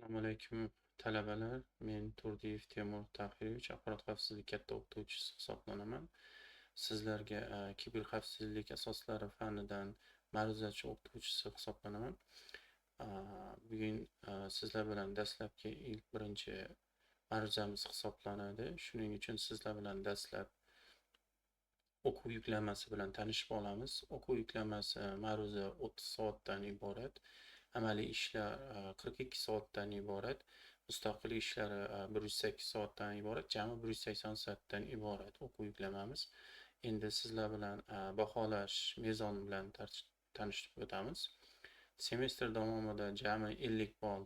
Assalomu alaykum talabalar. Men Turdiyev Temur Tahirovich, axborot xavfsizligi katta o'qituvchisi hisoblanaman. Sizlarga kiber xavfsizlik asoslari fanidan ma'ruzachi o'qituvchisi hisoblanaman. Bugun sizlar bilan dastlabki birinchi ma'ruzamiz hisoblanadi. Shuning uchun sizlar bilan dastlab o'quv yuklamasi bilan tanishib olamiz. O'quv yuklamasi ma'ruza 30 soatdan iborat. Amaliy ishlar 42 soatdan iborat. Mustaqil ishlari 108 soatdan iborat. Jami 180 soatdan iborat o'quv yuklamamiz. Endi sizlar bilan baholash mezoni bilan tanishib o'tamiz. Semestr davomida jami 50 ball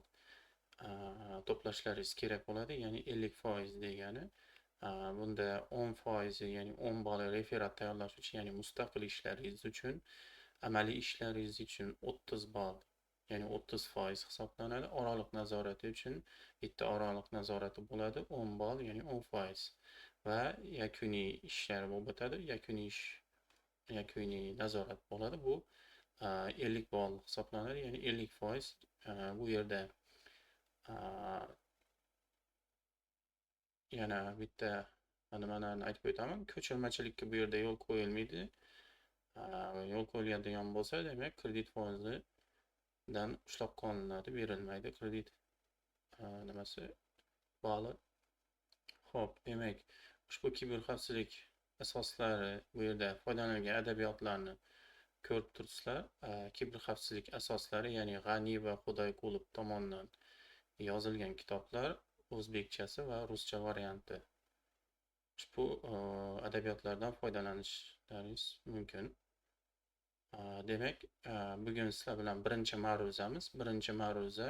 to'plashlaringiz kerak bo'ladi, ya'ni 50% degani. Bunda 10%, ya'ni 10 ball referat tayyorlash uchun, ya'ni mustaqil ishlaringiz uchun, amaliy ishlaringiz uchun 30 ball, ya'ni 30% hisoblanadi. Oraliq nazorati uchun bitta oraliq nazorati bo'ladi, 10 ball, ya'ni 10%. Va yakuniy ishlar bo'lib o'tadi. Yakuniy nazorat bo'ladi. Bu 50 ball hisoblanadi, ya'ni 50%. Bu yerda yana bitta nimalarni aytib o'taman. Ko'chirmachilikka bu yerda yo'l qo'yilmaydi. Yo'l qo'yiladigan bo'lsa, demak, kredit foizidan ushlab qolinadi, berilmaydi kredit nimasi bali. Xo'p, demak, ushbu kiber xavfsizlik asoslari bu yerda foydalanilgan adabiyotlarni ko'rib turibsizlar. Kiber xavfsizlik asoslari, ya'ni G'ani va Xudoyqulov tomonidan yozilgan kitoblar, o'zbekchasi va ruscha varianti. Ushbu adabiyotlardan foydalanishlaringiz mumkin. Demak, bugun sizlar bilan birinchi ma'ruzamiz. Birinchi ma'ruza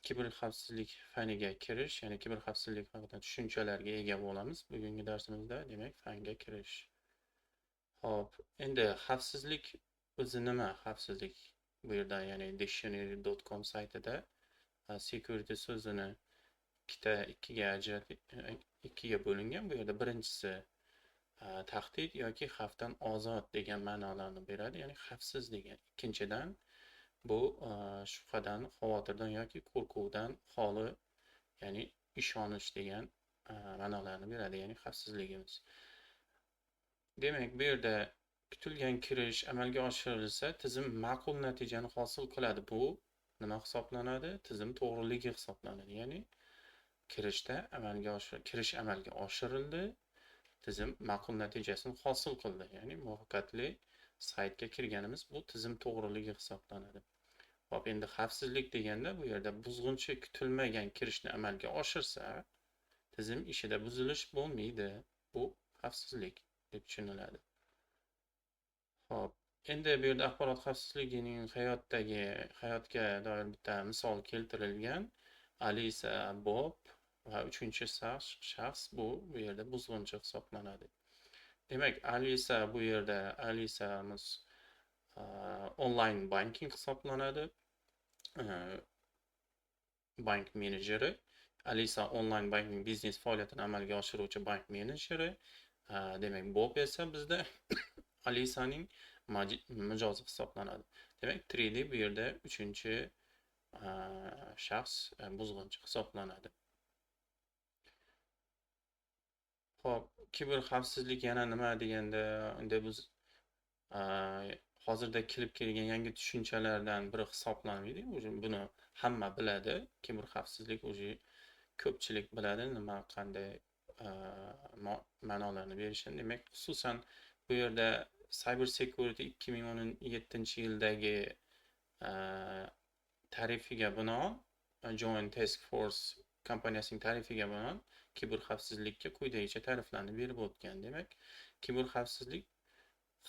kiber xavfsizlik faniga kirish, ya'ni kiber xavfsizlik haqida tushunchalarga ega bo'lamiz. Bugungi darsimizda, demak, fanga kirish. Xo'p, endi xavfsizlik o'zi nima? Xavfsizlik bu yerda, ya'ni dictionary.com saytida security so'zini ikkiga bo'lingan. Bu yerda birinchisi tahdid yoki xavfdan ozod degan ma'nolarni beradi, ya'ni xavfsiz degan. Ikkinchidan bu shubhadan, xavotirdan yoki qo'rquvdan xoli, ya'ni ishonish degan ma'nolarni beradi, ya'ni xavfsizligimiz. Demak, bu yerda kutilgan kirish amalga oshirilsa, tizim ma'qul natijani hosil qiladi. Bu nima hisoblanadi? Tizim to'g'riligi hisoblanadi. Ya'ni kirish amalga oshirildi, tizim ma'qul natijasini hosil qildi. Ya'ni muvaffaqiyatli saytga kirganimiz bu tizim to'g'riligi hisoblanadi. Xo'p, endi xavfsizlik deganda bu yerda buzg'unchi kutilmagan kirishni amalga oshirsa, tizim ishida buzilish bo'lmaydi. Bu xavfsizlik deb tushuniladi. Xo'p, endi bu yerda axborot xavfsizligining hayotga doir bitta misol keltirilgan. Alisa, Bob va uchinchi shaxs bu yerda buzg'unchi hisoblanadi. Demak, Alisamiz onlayn banking hisoblanadi. Bank menejeri. Alisa onlayn banking biznes faoliyatini amalga oshiruvchi bank menejeri. Demak, Bob esa bizda Alisaning mijozi hisoblanadi. Demak, 3D bu yerda uchinchi shaxs buzg'unchi hisoblanadi. Xo'p, kiber xavfsizlik yana nima deganda, endi biz hozirda kelib kelgan yangi tushunchalardan biri hisoblanmaydi. Buni hamma biladi. Kiber xavfsizlik ko'pchilik biladi, nima qanday ma'nolarni berishini. Demak, xususan bu yerda Cyber Security 2017-yildagi tarifiga binoan, Joint Task Force kompaniyasining tarifiga binoan kiber xavfsizlikka quyidagicha ta'riflarni berib o'tgan. Demak, kiber xavfsizlik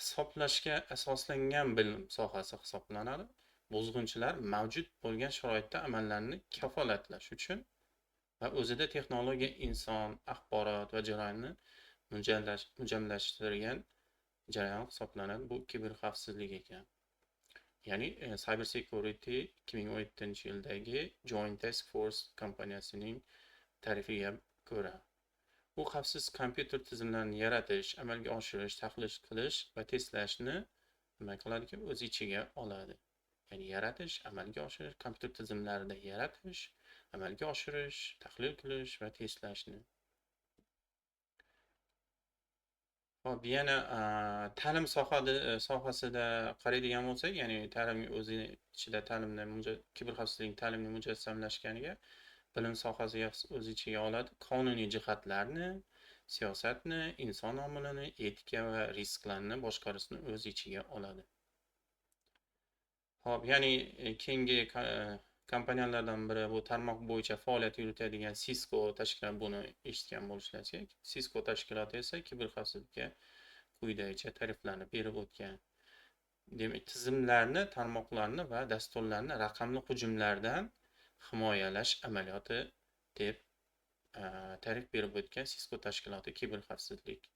hisoblashga asoslangan bilim sohasi hisoblanadi. Buzg'unchilar mavjud bo'lgan sharoitda amallarni kafolatlash uchun va o'zida texnologiya, inson, axborot va jarayonni mujamlashtirgan jarayon hisoblanadi. Bu kiber xavfsizlik ekan. Ya'ni Cyber Security 2017-yildagi Joint Task Force kompaniyasining tarifiga ko'ra, bu xavfsiz kompyuter tizimlarini yaratish, amalga oshirish, tahlil qilish va testlashni nima qiladiki, o'z ichiga oladi. ya'ni yaratish, amalga oshirish, kompyuter tizimlarida yaratish, amalga oshirish, tahlil qilish va testlashni. Hop, yana ta'lim sohasida qaraydigan bo'lsak, ya'ni ta'limning o'zi ichida kiberxavfsizlik ta'limni mujassamlashganiga bilim sohasiga o'z ichiga oladi qonuniy jihatlarni, siyosatni, inson omilini, etika va risklarni boshqarishni o'z ichiga oladi. Hop, ya'ni keyingi kompaniyalardan biri bu tarmoq bo'yicha faoliyat yuritadigan Cisco tashkiloti, buni eshitgan bo'lishingiz kerak. Cisco tashkiloti esa kiberxavfsizlikka quyidagicha ta'riflarni berib o'tgan. Demak, tizimlarni, tarmoqlarni va dasturlarni raqamli hujumlardan himoyalash amaliyoti deb ta'rif berib o'tgan Cisco tashkiloti kiberxavfsizlikka.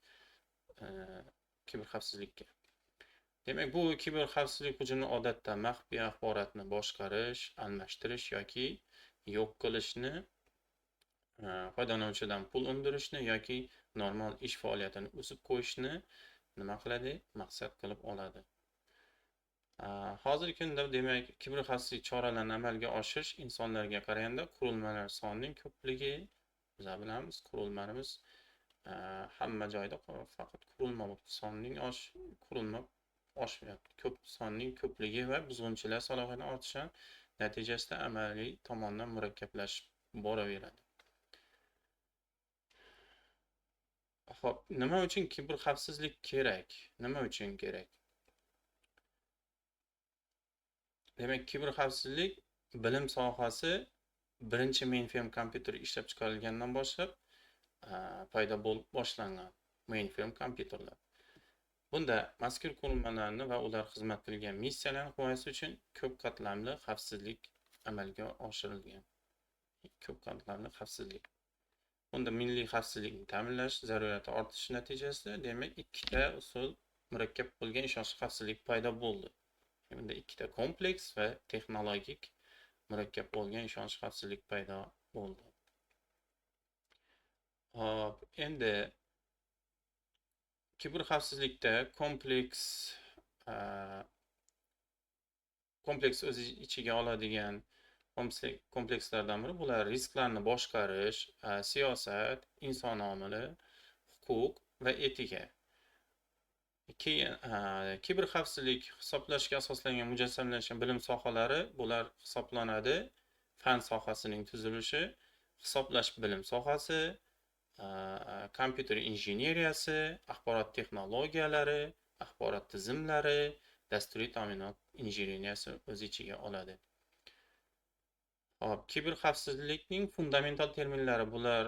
Demak, bu kiberxavfsizlik hujumi odatda maxfiy axborotni boshqarish, almashtirish yoki yo'q qilishni, foydalanuvchidan pul undirishni yoki normal ish faoliyatini o'sib qo'yishni nima qiladi? Maqsad qilib oladi. Hozirgi kunda demak, kiberxavfsizlik choralarini amalga oshirish insonlarga qaraganda qurilmalar sonining ko'pligi, biz bilamiz, qurilmalarimiz hamma joyda faqat qurilma oshmayapti. Ko'p sonning ko'pligi va buzg'unchilar salohiyatini ortishi natijasida amaliy tomondan murakkablashib boraveradi. Xo'p, nima uchun kiberxavfsizlik kerak? Nima uchun kerak? Demak, kiberxavfsizlik bilim sohasi birinchi mainframe kompyuter ishlab chiqarilgandan boshlab paydo bo'lib boshlangan mainframe kompyuterlar. Bunda mazkur qurilmalarni va ular xizmat qilgan missiyalarni himoyasi uchun ko'p qatlamli xavfsizlik amalga oshirilgan. Ko'p qatlamli xavfsizlik. Bunda milliy xavfsizlikni ta'minlash zaruriyati ortishi natijasida, demak, ikkita usul murakkab bo'lgan ishonchli xavfsizlik paydo bo'ldi. Bunda ikkita kompleks va texnologik murakkab bo'lgan ishonchli xavfsizlik paydo bo'ldi. Hop, endi kiberxavfsizlikda kompleks o'z ichiga oladigan komplekslardan biri bular risklarni boshqarish, siyosat, inson omili, huquq va etika. Keyin kiberxavfsizlik hisoblashga asoslangan mujassamlashgan bilim sohalari bular hisoblanadi. Fan sohasining tuzilishi, hisoblash bilim sohasi, kompyuter injeneriyasi, axborot texnologiyalari, axborot tizimlari, dasturiy ta'minot injeneriyasi o'z ichiga oladi. Hop, kiberxavfsizlikning fundamental terminlari bular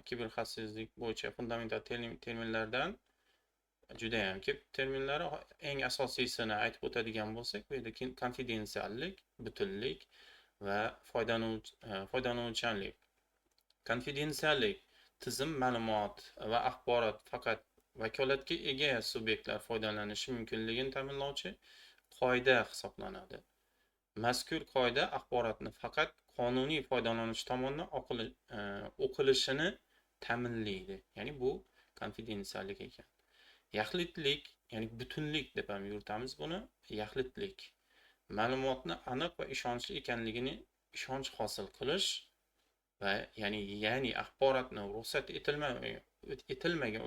kiberxavfsizlik bo'yicha fundamental terminlardan juda ham ko'p terminlari. Eng asosiysini aytib o'tadigan bo'lsak, bu yerda konfidensiallik, butunlik va foydalanuvchanlik. Konfidensiallik tizim ma'lumot va axborot faqat vakolatga ega subyektlar foydalanishi mumkinligini ta'minlovchi qoida hisoblanadi. Mazkur qoida axborotni faqat qonuniy foydalanuvchi tomonidan o'qilishini ta'minlaydi. Ya'ni bu konfidensiallik ekan. Yaxlitlik, ya'ni butunlik deb ham yuritamiz buni. Yaxlitlik ma'lumotni aniq va ishonchli ekanligini ishonch hosil qilish va ya'ni axborotni ruxsat etilmagan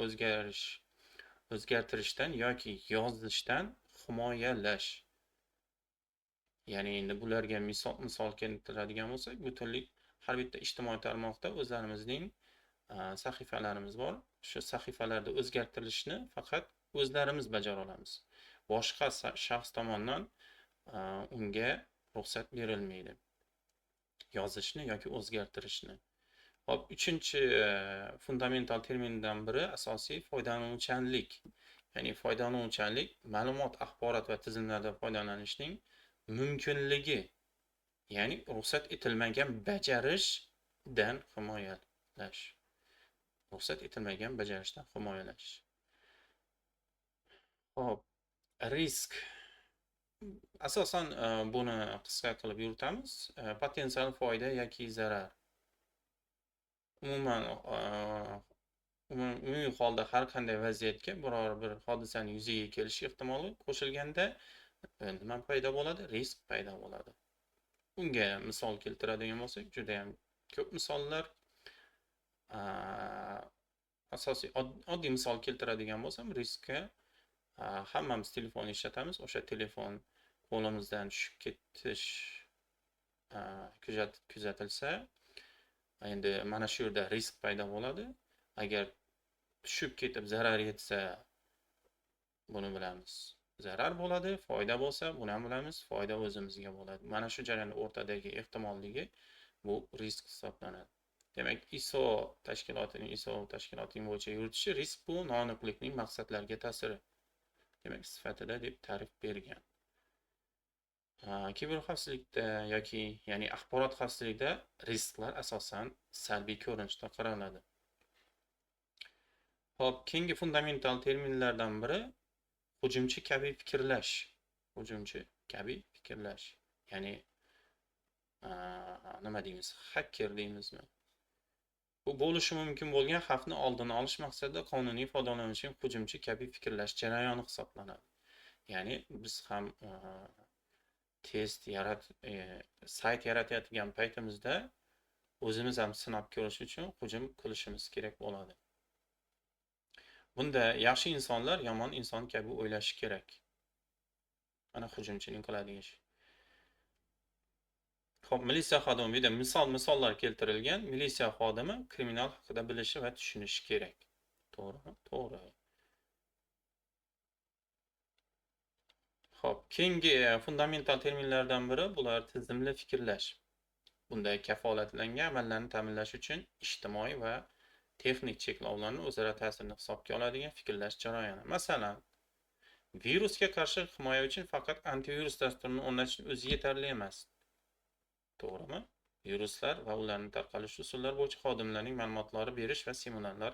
o'zgartirishdan yoki yozishdan himoyalash. Ya'ni endi bularga misol keltiradigan bo'lsak, butunlik har bitta ijtimoiy tarmoqda o'zlarimizning sahifalarimiz bor. Shu sahifalarda o'zgartirishni faqat o'zlarimiz bajara olamiz. Boshqa shaxs tomonidan unga ruxsat berilmaydi. Yozishni yoki o'zgartirishni. Hop, uchinchi fundamental termindan biri asosiy foydalanuvchanlik. Ya'ni foydalanuvchanlik ma'lumot, axborot va tizimlardan foydalanishning mumkinligi. Ya'ni ruxsat etilmagan bajarishdan himoyalash. Ruxsat etilmagan bajarishdan himoyalash. Hop, risk. Asosan buni qisqa qilib yuritamiz. Potensial foyda yoki zarar. Umumiy holda har qanday vaziyatga biror bir hodisaning yuzaga kelishi ehtimoli qo'shilganda nima paydo bo'ladi? Risk paydo bo'ladi. Bunga misol keltiradigan bo'lsak, juda ham ko'p misollar. Asosiy oddiy misol keltiradigan bo'lsam, riskka hammamiz telefon ishlatamiz. O'sha telefon qo'limizdan tushib ketish kuzatilsa, endi mana shu yerda risk paydo bo'ladi. Agar tushib ketib zarar yetsa, buni bilamiz. Zarar bo'ladi, foyda bo'lsa, buni ham bilamiz, foyda o'zimizga bo'ladi. Mana shu jarayonda o'rtadagi ehtimolligi bu risk hisoblanadi. Demak, ISO tashkilotining bo'yicha yuritishi risk bu noaniqlikning maqsadlarga ta'siri. Demak, sifatida deb ta'rif bergan. Kiberxavfsizlikda ya'ni axborot xavfsizligida risklar asosan salbiy ko'rinishda qaraladi. Xo'p, keyingi fundamental terminlardan biri hujumchi kabi fikrlash. Hujumchi kabi fikrlash. Ya'ni nima deymiz? Hacker deymizmi? Bu bo'lishi mumkin bo'lgan xavfni oldini olish maqsadida qonuniy foydalanuvchining hujumchi kabi fikrlash jarayoni hisoblanadi. Ya'ni biz ham sayt yaratayotgan paytimizda o'zimiz ham sinab ko'rish uchun hujum qilishimiz kerak bo'ladi. Bunda yaxshi insonlar yomon inson kabi o'ylashi kerak. Mana hujumchining qiladigan ishi. Xo'p, militsiya xodimi bu yerda misollar keltirilgan. Militsiya xodimi kriminal haqida bilishi va tushunishi kerak. To'g'rimi? To'g'ri. Xo'p, keyingi fundamental terminlardan biri bular tizimli fikrlash. Bunda kafolatlangan amallarni ta'minlash uchun ijtimoiy va texnik cheklovlarni o'zaro ta'sirini hisobga oladigan fikrlash jarayoni. Masalan, virusga qarshi himoya uchun faqat antivirus dasturini o'rnatishning o'zi yetarli emas. To'g'rimi? Viruslar va ularning tarqalish usullari bo'yicha xodimlarning ma'lumotlari berish va seminarlar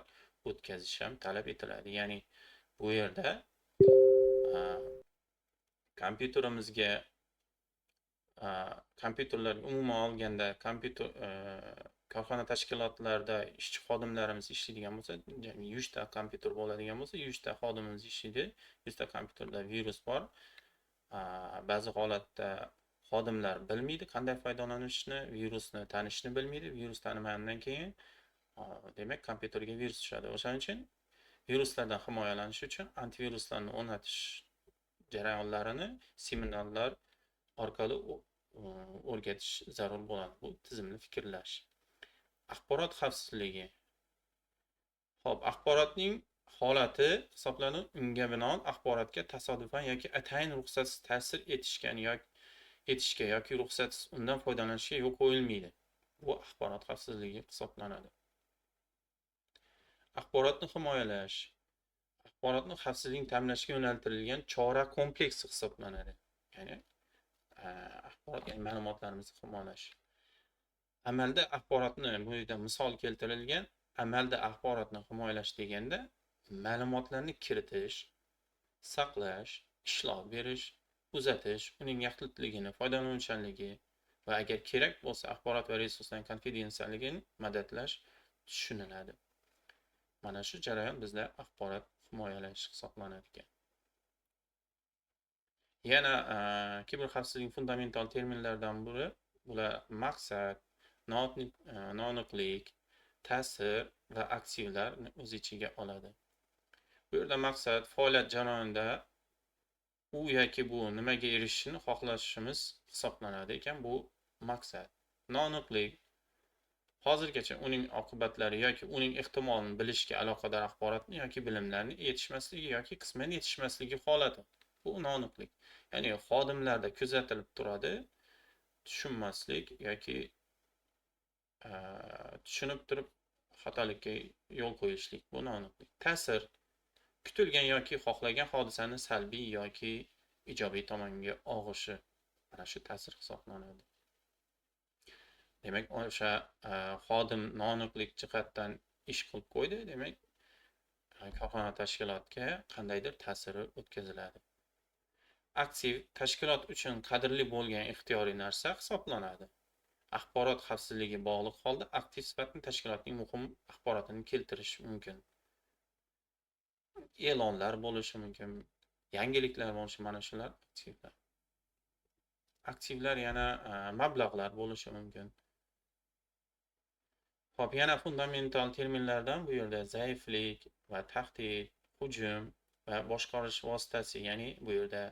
o'tkazish ham talab etiladi. Ya'ni bu yerda kompyuterimizga kompyuterlarga umuman olganda korxona tashkilotlarida ishchi xodimlarimiz ishlaydigan bo'lsa, 100 ta kompyuter bo'ladigan bo'lsa, 100 ta xodimimiz ishlaydi. 100 ta kompyuterda virus bor. Ba'zi holatda xodimlar bilmaydi qanday foydalanishni, virusni tanishni bilmaydi. Virus tanimagandan keyin demak kompyuterga virus tushadi. O'shaning uchun viruslardan himoyalanish uchun antiviruslarni o'rnatish jarayonlarini seminarlar orqali o'rgatish zarur bo'ladi. Bu tizimli fikrlash. Axborot xavfsizligi. Xo'p, axborotning holati hisoblanib, unga binoan axborotga tasodifan yoki atayin ruxsatsiz ta'sir etishga yoki ruxsatsiz undan foydalanishga yo'l qo'yilmaydi. Bu axborot xavfsizligi hisoblanadi. Axborotni himoyalash. Axborotni xavfsizlikni ta'minlashga yo'naltirilgan chora kompleksi hisoblanadi. Ya'ni ma'lumotlarimizni himoyalash. Amalda axborotni bu yerda misol keltirilgan. Amalda axborotni himoyalash deganda ma'lumotlarni kiritish, saqlash, ishlov berish, uzatish, uning yaxlitligini, foydalanuvchanligi va agar kerak bo'lsa axborot va resurslarning konfidensialligini madadlash tushuniladi. Mana shu jarayon bizda axborot himoyalash hisoblanadi ekan. Yana kiberxavfsizlik fundamental terminlardan biri bular maqsad, noaniqlik, ta'sir va aksiylarni o'z ichiga oladi. Bu yerda maqsad faoliyat jarayonida u yoki bu nimaga erishishni xohlashimiz hisoblanadi ekan, bu maqsad. Noaniqlik hozirgacha uning oqibatlari yoki uning ehtimolini bilishga aloqador axborotni yoki bilimlarni yetishmasligi yoki qisman yetishmasligi holati. Bu noaniqlik. Ya'ni xodimlarda kuzatilib turadi, tushunmaslik yoki tushunib turib xatolikka yo'l qo'yishlik, bu noaniqlik. Ta'sir kutilgan yoki xohlagan hodisani salbiy yoki ijobiy tomonga og'ishi, mana shu ta'sir hisoblanadi. Demak, o'sha xodim noaniqlik jihatdan ish qilib qo'ydi, demak, korxona tashkilotga qandaydir ta'siri o'tkaziladi. Aktiv tashkilot uchun qadrli bo'lgan ixtiyoriy narsa hisoblanadi. Axborot xavfsizligi bog'liq holda aktiv sifatni tashkilotning muhim axborotini keltirish mumkin. E'lonlar bo'lishi mumkin, Yangiliklar bo'lishi mana shular aktivlar. Aktivlar yana mablag'lar bo'lishi mumkin. Hop, yana fundamental terminlardan bu yerda zaiflik va tahdid, hujum va boshqarish vositasi, ya'ni bu yerda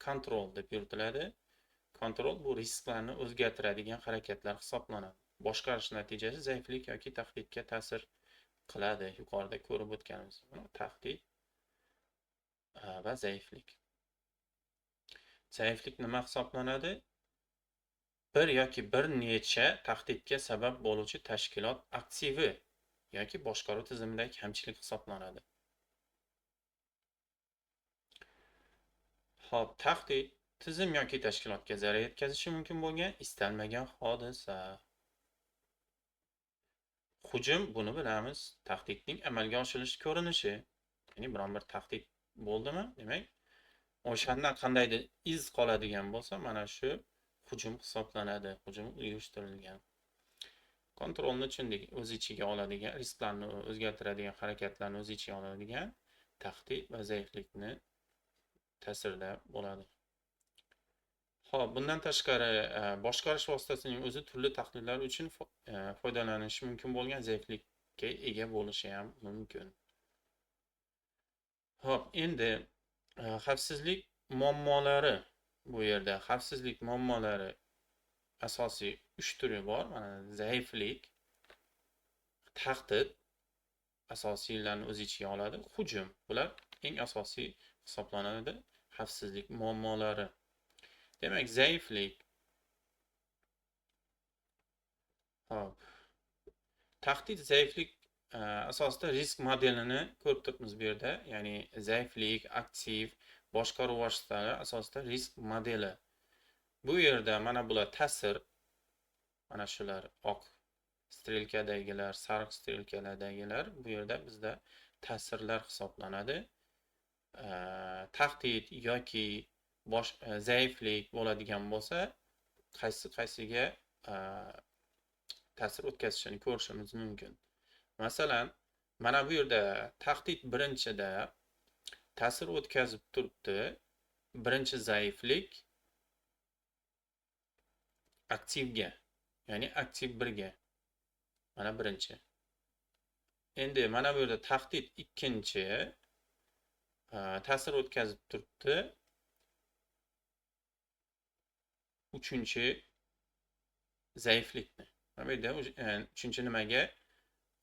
kontrol deb yuritiladi. Kontrol bu risklarni o'zgartiradigan harakatlar hisoblanadi. Boshqarish natijasi zaiflik yoki tahdidga ta'sir qiladi. Yuqorida ko'rib o'tganimiz tahdid va zaiflik. Zaiflik nima hisoblanadi? Bir yoki bir necha tahdidga sabab bo'luvchi tashkilot aktivi yoki boshqaruv tizimidagi kamchilik hisoblanadi. Hop, tahdid tizim yoki tashkilotga zarar yetkazishi mumkin bo'lgan istalmagan hodisa. Hujum, buni bilamiz, tahdidning amalga oshirilish ko'rinishi. Ya'ni biron bir tahdid bo'ldimi, demak, o'shandan qandaydir iz qoladigan bo'lsa, mana shu hujum hisoblanadi. Hujum uyushtirilgan. Kontrolni tushundik, o'z ichiga oladigan, risklarni o'zgartiradigan harakatlarni o'z ichiga oladigan tahdid va zaiflikni ta'sirida bo'ladi. Xo'p, bundan tashqari boshqarish vositasining o'zi turli tahdidlar uchun foydalanishi mumkin bo'lgan zaiflikka ega bo'lishi ham mumkin. Xo'p, endi xavfsizlik muammolari. Bu yerda xavfsizlik muammolari asosiy 3 turi bor. Mana zaiflik, tahdid asosiylarni o'z ichiga oladi. Hujum, bular eng asosiy hisoblanadi xavfsizlik muammolari. Demak, zaiflik. Hop. Tahdid zaiflik asosida risk modelini ko'rib turibmiz bu yerda. Ya'ni zaiflik, aktiv, boshqaruv vositalari asosida risk modeli. Bu yerda mana bular ta'sir, mana shular oq strelkadagilar, sariq strelkadagilar, bu yerda bizda ta'sirlar hisoblanadi. Tahdid yoki zaiflik bo'ladigan bo'lsa, qaysiga ta'sir o'tkazishini ko'rishimiz mumkin. Masalan, mana bu yerda tahdid birinchida ta'sir o'tkazib turibdi. Birinchi zaiflik aktivga, ya'ni aktiv 1ga. Mana birinchi. Endi mana bu yerda tahdid ikkinchi ta'sir o'tkazib turibdi. Uchinchi zaiflikni. Mana bu yerda uchinchi nimaga,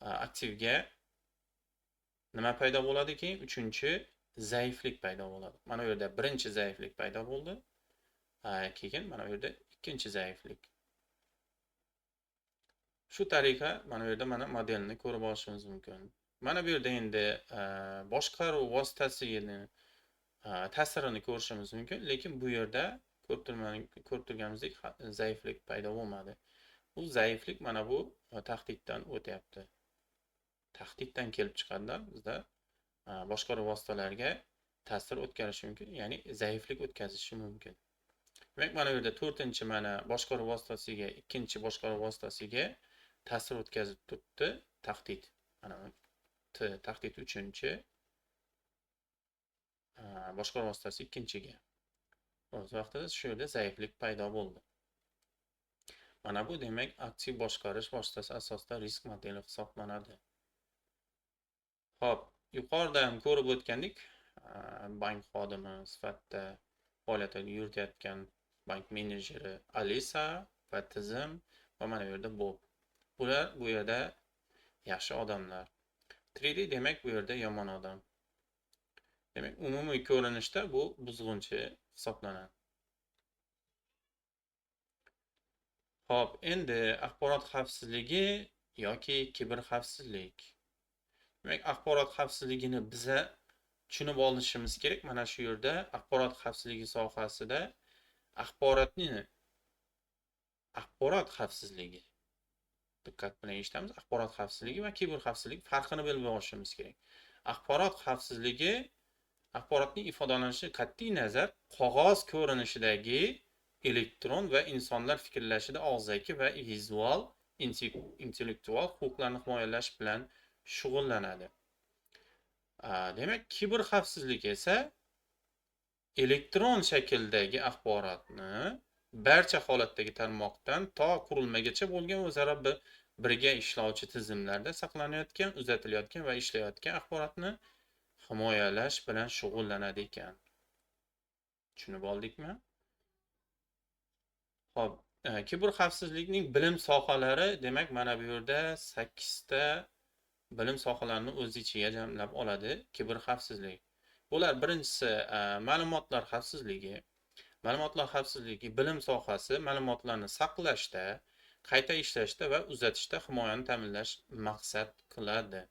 aktivga nima paydo bo'ladi keyin? Uchinchi zaiflik paydo bo'ladi. Mana bu yerda birinchi zaiflik paydo bo'ldi. Keyin mana bu yerda ikkinchi zaiflik. Shu tariqa mana bu yerda mana modelni ko'rib olishimiz mumkin. Mana bu yerda endi boshqaruv vositasining ta'sirini ko'rishimiz mumkin, lekin bu yerda ko'rib turganimizdek zaiflik paydo bo'lmadi. Bu zaiflik mana bu tahdiddan o'tyapti. Tahdiddan kelib chiqadilar, bizda boshqaruv vositalariga ta'sir o'tkazishi mumkin, ya'ni zaiflik o'tkazishi mumkin. Demak, mana bu yerda 4-chi mana boshqaruv vositasiga, ikkinchi boshqaruv vositasiga ta'sir o'tkazib turibdi tahdid. Mana tahdid 3-chi, boshqaruv vositasi 2-chiga. O'z vaqtida shu yerda zaiflik paydo bo'ldi. Mana bu demak aktiv boshqarish vositasi asosida risk modeli hisoblanadi. Xo'p, yuqorida ham ko'rib o'tgandik, bank xodimi sifatida faoliyat yuritayotgan bank menejeri Alisa va tizim va mana bu yerda Bob. Bular bu yerda yaxshi odamlar. 3D demak bu yerda yomon odam. Demak, umumiy ko'rinishda bu buzg'unchi hisoblanadi. Xo'p, endi axborot xavfsizligi yoki kiber xavfsizlik. Demak, axborot xavfsizligini biza tushunib olishimiz kerak. Mana shu yerda axborot xavfsizligi sohasida axborot xavfsizligi. Diqqat bilan eshitamiz. Axborot xavfsizligi va kiber xavfsizlik farqini bilib olishimiz kerak. Axborot xavfsizligi axborotning ifodalanishi qat'iy nazar qog'oz ko'rinishidagi elektron va insonlar fikrlashida og'zaki va vizual intellektual huquqlarni himoyalash bilan shug'ullanadi. Demak, kiber xavfsizlik esa elektron shakldagi axborotni barcha holatdagi tarmoqdan to qurilmagacha bo'lgan o'zaro birga ishlovchi tizimlarda saqlanayotgan, uzatilayotgan va ishlayotgan axborotni himoyalash bilan shug'ullanadi ekan. Tushunib oldikmi? Xo'p, kiberxavfsizlikning bilim sohalari, demak, mana bu yerda 8 ta bilim sohalarini o'z ichiga jamlab oladi kiberxavfsizlik. Bular birinchisi ma'lumotlar xavfsizligi. Ma'lumotlar xavfsizligi bilim sohasi ma'lumotlarni saqlashda, qayta ishlashda va uzatishda himoyani ta'minlash maqsad qiladi.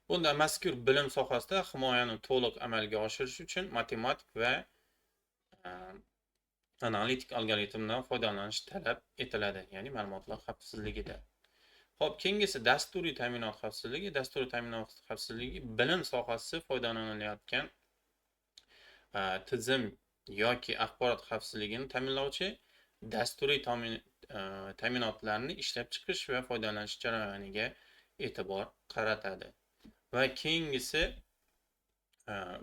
Bunda mazkur bilim sohasida himoyani to'liq amalga oshirish uchun matematik va analitik algoritmdan foydalanish talab etiladi, ya'ni ma'lumotlar xavfsizligida. Xo'p, keyingisi dasturiy ta'minot xavfsizligi. Dasturiy ta'minot xavfsizligi bilim sohasida foydalanilayotgan tizim yoki axborot xavfsizligini ta'minlovchi dasturiy ta'minotlarni ishlab chiqish va foydalanish jarayoniga e'tibor qaratadi. Va keyingisi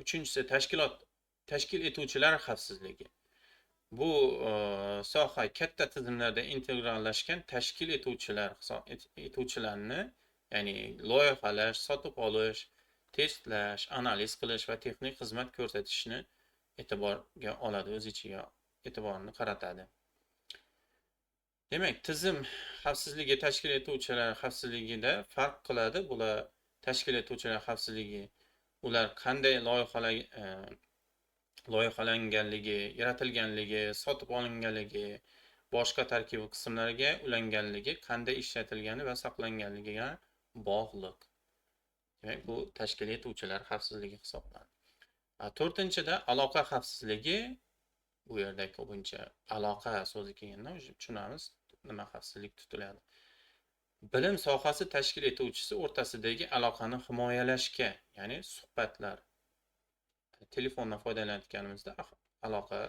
uchinchisi tashkil etuvchilar xavfsizligi. Bu soha katta tizimlarda integrallashgan tashkil etuvchilarni, ya'ni loyihalash, sotib olish, testlash, analiz qilish va texnik xizmat ko'rsatishni e'tiborga oladi, o'z ichiga e'tiborni qaratadi. Demak, tizim xavfsizligi tashkil etuvchilar xavfsizligida farq qiladi. Bular tashkil etuvchilar xavfsizligi, ular qanday loyihalanganligi, yaratilganligi, sotib olinganligi, boshqa tarkibiy qismlarga ulanganligi, qanday ishlatilgani va saqlanganligiga bog'liq. Demak, bu tashkil etuvchilar xavfsizligi hisoblanadi. To'rtinchida aloqa xavfsizligi. Bu yerda ko'pincha aloqa so'zi kelganda tushunamiz nima xavfsizlik tutiladi. Bilim sohasi tashkil etuvchisi o'rtasidagi aloqani himoyalashga, ya'ni suhbatlar, telefondan foydalanayotganimizda aloqa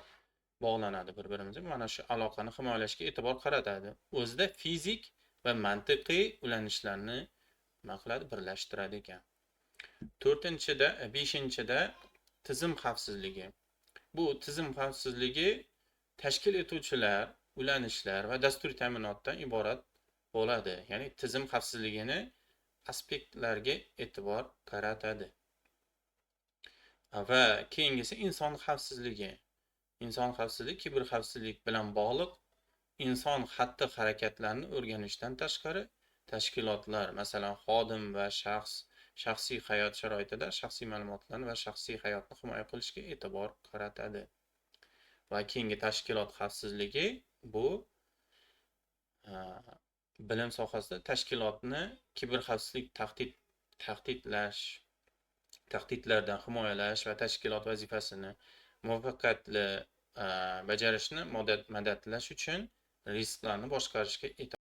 bog'lanadi bir-birimizga. Mana shu aloqani himoyalashga e'tibor qaratadi. O'zida fizik va mantiqiy ulanishlarni nima qiladi? Birlashtiradi ekan. Beshinchida tizim xavfsizligi. Bu tizim xavfsizligi tashkil etuvchilar, ulanishlar va dasturiy ta'minotdan iborat bo'ladi. Ya'ni tizim xavfsizligini aspektlarga e'tibor qaratadi. Va keyingisi inson xavfsizligi. Inson xavfsizligi kiberxavfsizlik bilan bog'liq. Inson xatti-harakatlarni o'rganishdan tashqari, tashkilotlar, masalan, xodim va shaxsiy hayot sharoitida shaxsiy ma'lumotlarni va shaxsiy hayotni himoya qilishga e'tibor qaratadi. Va keyingi tashkilot xavfsizligi, bu bilim sohasida tashkilotni kiberxavfsizlik tahdidlardan himoyalash va tashkilot vazifasini muvaffaqiyatli bajarishni madadlash uchun risklarni boshqarishga